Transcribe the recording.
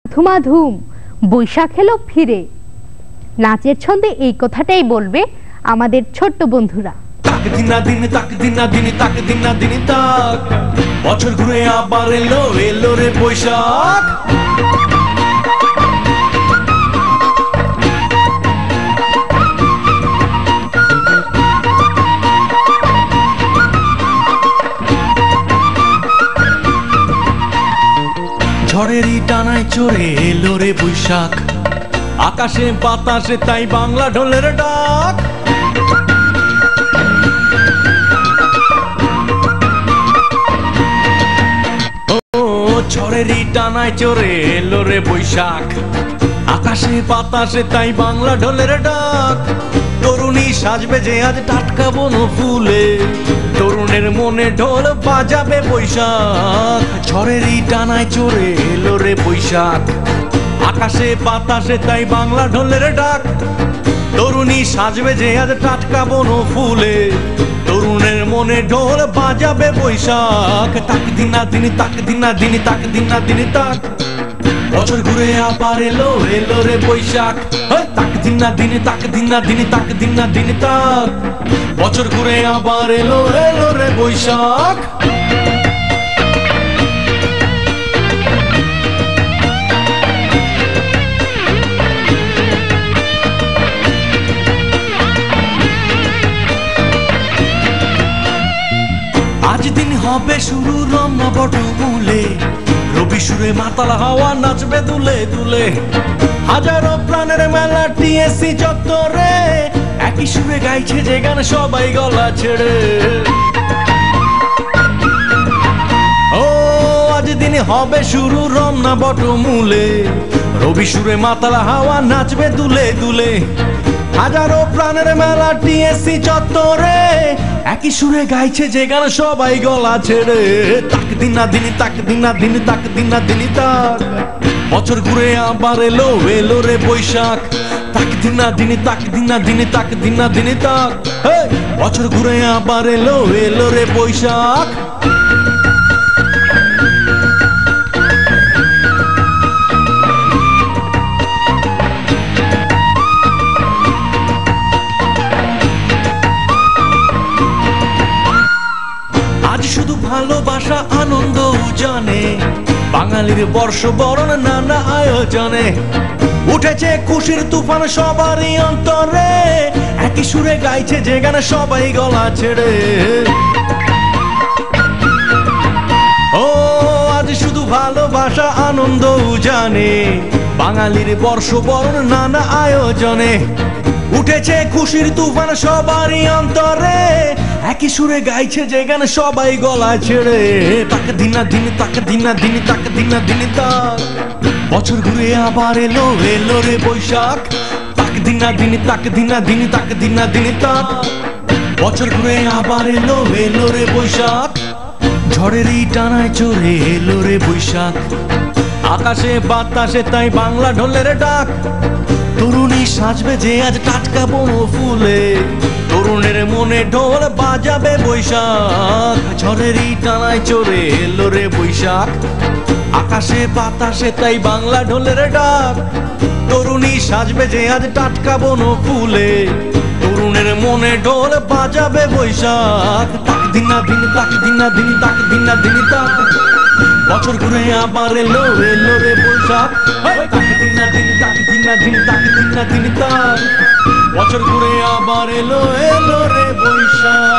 ধুমাধুম বৈশাখ এলো ফিরে। নাচের ছন্দে এই কথাটাই বলবে আমাদের ছোট্ট বন্ধুরা। বছর ঘুরে আবার এলো এলো রে বৈশাখ। ঝড়েরই টানায় চড়ে এলো রে বৈশাখ, আকাশে বাতাসে তাই বাংলা ঢোলের ডাক। ঝড়েরই টানায় চড়ে এলো রে বৈশাখ, আকাশে বাতাসে তাই বাংলা ঢোলের ডাক। তরুণী সাজবে যে আজ টাটকা বন ফুলে, তরুণের মনে ঢোল বাজাবে বৈশাখ। ঝড়েরই টানায় চড়ে এলো রে বৈশাখ, আকাশে বাতাসে তাই বাংলা ঢোলের ডাক। তরুণী সাজবে যে আজ টাটকা বন ফুলে, তরুণের মনে ঢোল বাজাবে বৈশাখ। তাক দিনা দিনি তাক দিনা দিনি তাক দিনা দিনি তাক। বছর ঘুরে আবার এলো এলো রে বৈশাখ, তাক দিনা দিনি তাক দিনা দিনি তাক দিনা দিনি তাক। বছর ঘুরে আবার এলো এলো রে বৈশাখ। আজ দিন হবে শুরু রমনা বটমূলে, রবি সুরে মাতাল হাওয়া নাচবে দুলে দুলে। হাজারো প্রাণের মেলা টিএসসি চত্বরে, একই সুরে গাইছে যে গান সবাই গলা ছেড়ে। ও আজ দিন হবে শুরু রমনা বটমূলে, রবি সুরে মাতাল হাওয়া নাচবে দুলে দুলে। হাজারো প্রাণের মেলা টিএসসি চত্বরে, একই সুরে গাইছে যে গান সবাই গলা ছেড়ে। তাক দিনা দিনি তাক দিনা দিনি তাক দিনা দিনি তাক। বছর ঘুরে আবার এলো এলো রে বৈশাখ, তাক দিনা দিনি তাক দিনা দিনি তাক দিনা দিনি তাক। বছর ঘুরে আবার এলো এলো রে বৈশাখ। আজ শুধু ভালোবাসা আনন্দ উজানে, বাঙালির বর্ষ বরণ নানা আয়োজনে। উঠেছে খুশির তুফান সবারই অন্তরে, একই সুরে গাইছে যে গান সবাই গলা ছেড়ে। ও আজ শুধু ভালোবাসা আনন্দ উজানে, বাঙালির বর্ষ বরণ নানা আয়োজনে। উঠেছে খুশির তুফান সবারই অন্তরে, একই সুরে গাইছে যে গান সবাই গলা ছেড়ে। তাক দিনা দিনি তাক দিনা দিনি তাক দিনা দিনি তাক। বছর ঘুরে আবার এলো এলো রে বৈশাখ, তাক দিনা দিনি তাক দিনা দিনি তাক দিনা দিনি তাক। বছর ঘুরে আবার এলো এলো রে বৈশাখ, ঝড়েরই টানায় চড়ে এলো রে বৈশাখ, আকাশে বাতাসে তাই বাংলা ঢোলের ডাক। তরুণী সাজবে যে আজ টাটকা বন ফুলে, তরুণের মনে ঢোল বাজাবে বৈশাখ। ঝড়েরই টানায় চড়ে এলো রে বৈশাখ, আকাশে বাতাসে তাই বাংলা ঢোলের ডাক। তরুণী সাজবে যে আজ টাটকা বন ফুলে, তরুণের মনে ঢোল বাজাবে বৈশাখ। তাক দিনা দিনি তাক দিনা দিনি তাক দিনা দিনি তাক। বছর ঘুরে আবার এলো এলো রে বৈশাখ, তাক দিনা দিনি তাক দিনা দিনি তাক দিনা দিনি তাক। বছর ঘুরে আবার এলো এলো রে বৈশাখ।